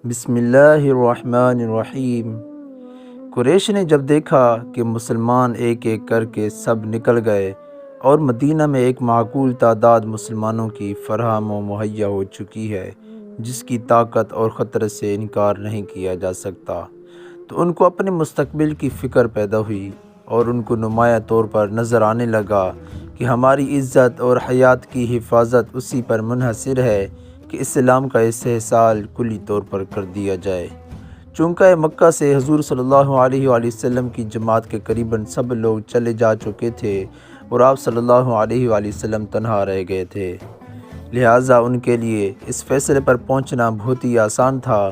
بسم اللہ الرحمن الرحیم۔ قریش نے جب دیکھا کہ مسلمان ایک ایک کر کے سب نکل گئے اور مدینہ میں ایک معقول تعداد مسلمانوں کی فراہم و مہیا ہو چکی ہے جس کی طاقت اور خطرے سے انکار نہیں کیا جا سکتا، تو ان کو اپنے مستقبل کی فکر پیدا ہوئی اور ان کو نمایاں طور پر نظر آنے لگا کہ ہماری عزت اور حیات کی حفاظت اسی پر منحصر ہے کہ اسلام کا استحصال کلی طور پر کر دیا جائے۔ چونکہ مکہ سے حضور صلی اللہ علیہ وآلہ وسلم کی جماعت کے قریباً سب لوگ چلے جا چکے تھے اور آپ صلی اللہ علیہ وآلہ وسلم تنہا رہ گئے تھے، لہٰذا ان کے لیے اس فیصلے پر پہنچنا بہت ہی آسان تھا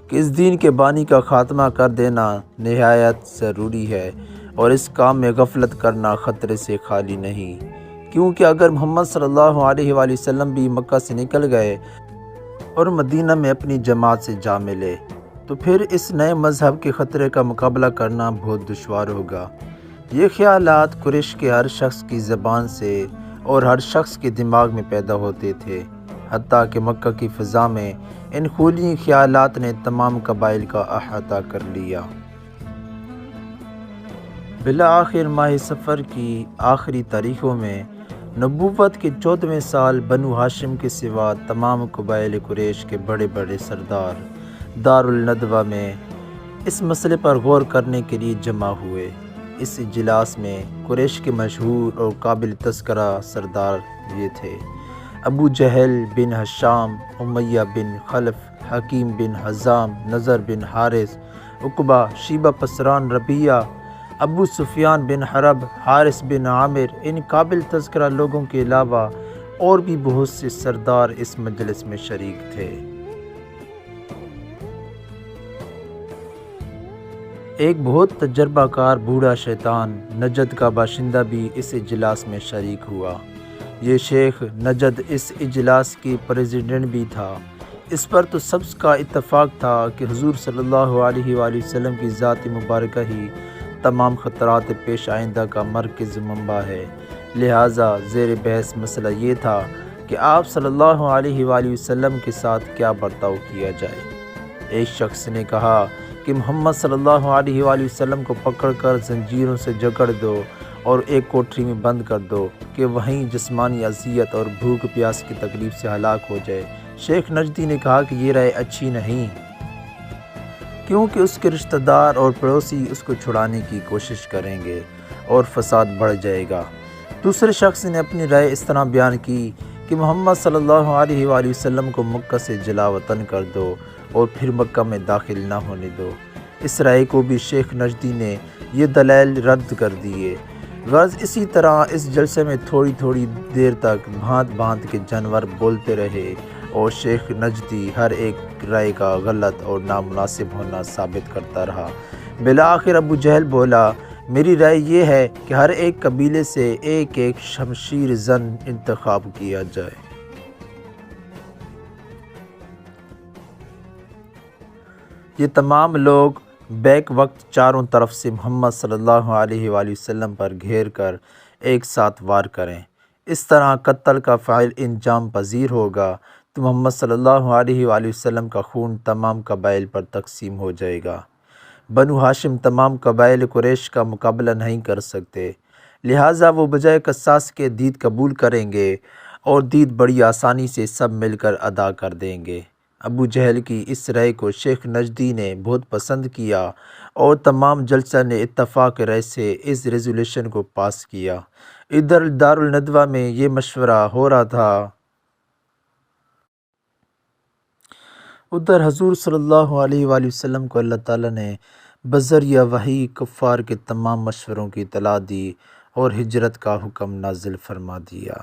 کہ اس دین کے بانی کا خاتمہ کر دینا نہایت ضروری ہے اور اس کام میں غفلت کرنا خطرے سے خالی نہیں، کیونکہ اگر محمد صلی اللہ علیہ وآلہ وسلم بھی مکہ سے نکل گئے اور مدینہ میں اپنی جماعت سے جا ملے تو پھر اس نئے مذہب کے خطرے کا مقابلہ کرنا بہت دشوار ہوگا۔ یہ خیالات قریش کے ہر شخص کی زبان سے اور ہر شخص کے دماغ میں پیدا ہوتے تھے، حتیٰ کہ مکہ کی فضا میں ان خونی خیالات نے تمام قبائل کا احاطہ کر لیا۔ بالآخر ماہ صفر کی آخری تاریخوں میں نبوت کے 14ویں سال بنو ہاشم کے سوا تمام قبائل قریش کے بڑے بڑے سردار دارالندوہ میں اس مسئلے پر غور کرنے کے لیے جمع ہوئے۔ اس اجلاس میں قریش کے مشہور اور قابل تذکرہ سردار یہ تھے: ابو جہل بن ہشام، امیہ بن خلف، حکیم بن حزام، نضر بن حارث، عقبہ، شیبہ پسران، ربیعہ، ابو سفیان بن حرب، حارث بن عامر۔ ان قابل تذکرہ لوگوں کے علاوہ اور بھی بہت سے سردار اس مجلس میں شریک تھے۔ ایک بہت تجربہ کار بوڑھا شیطان نجد کا باشندہ بھی اس اجلاس میں شریک ہوا۔ یہ شیخ نجد اس اجلاس کی پریزیڈنٹ بھی تھا۔ اس پر تو سب کا اتفاق تھا کہ حضور صلی اللہ علیہ وآلہ وسلم کی ذات مبارکہ ہی تمام خطرات پیش آئندہ کا مرکز منبع ہے، لہٰذا زیر بحث مسئلہ یہ تھا کہ آپ صلی اللہ علیہ وآلہ وسلم کے ساتھ کیا برتاؤ کیا جائے۔ ایک شخص نے کہا کہ محمد صلی اللہ علیہ وآلہ وسلم کو پکڑ کر زنجیروں سے جکڑ دو اور ایک کوٹری میں بند کر دو کہ وہیں جسمانی اذیت اور بھوک پیاس کی تکلیف سے ہلاک ہو جائے۔ شیخ نجدی نے کہا کہ یہ رائے اچھی نہیں، کیونکہ اس کے رشتہ دار اور پڑوسی اس کو چھڑانے کی کوشش کریں گے اور فساد بڑھ جائے گا۔ دوسرے شخص نے اپنی رائے اس طرح بیان کی کہ محمد صلی اللہ علیہ وآلہ وسلم کو مکہ سے جلا وطن کر دو اور پھر مکہ میں داخل نہ ہونے دو۔ اس رائے کو بھی شیخ نجدی نے یہ دلائل رد کر دیے۔ غرض اسی طرح اس جلسے میں تھوڑی تھوڑی دیر تک بھانت بھانت کے جانور بولتے رہے اور شیخ نجدی ہر ایک رائے کا غلط اور نامناسب ہونا ثابت کرتا رہا۔ بالآخر ابو جہل بولا: میری رائے یہ ہے کہ ہر ایک قبیلے سے ایک ایک شمشیر زن انتخاب کیا جائے۔ یہ تمام لوگ بیک وقت چاروں طرف سے محمد صلی اللہ علیہ وآلہ وسلم پر گھیر کر ایک ساتھ وار کریں۔ اس طرح قتل کا فعل انجام پذیر ہوگا تو محمد صلی اللہ علیہ وآلہ وسلم کا خون تمام قبائل پر تقسیم ہو جائے گا۔ بنو ہاشم تمام قبائل قریش کا مقابلہ نہیں کر سکتے، لہٰذا وہ بجائے قصاص کے دید قبول کریں گے اور دید بڑی آسانی سے سب مل کر ادا کر دیں گے۔ ابو جہل کی اس رائے کو شیخ نجدی نے بہت پسند کیا اور تمام جلسہ نے اتفاق رائے سے اس ریزولوشن کو پاس کیا۔ ادھر دارالندوہ میں یہ مشورہ ہو رہا تھا، ادھر حضور صلی اللہ علیہ وآلہ وسلم کو اللہ تعالیٰ نے بذریعہ وحی کفار کے تمام مشوروں کی اطلاع دی اور ہجرت کا حکم نازل فرما دیا۔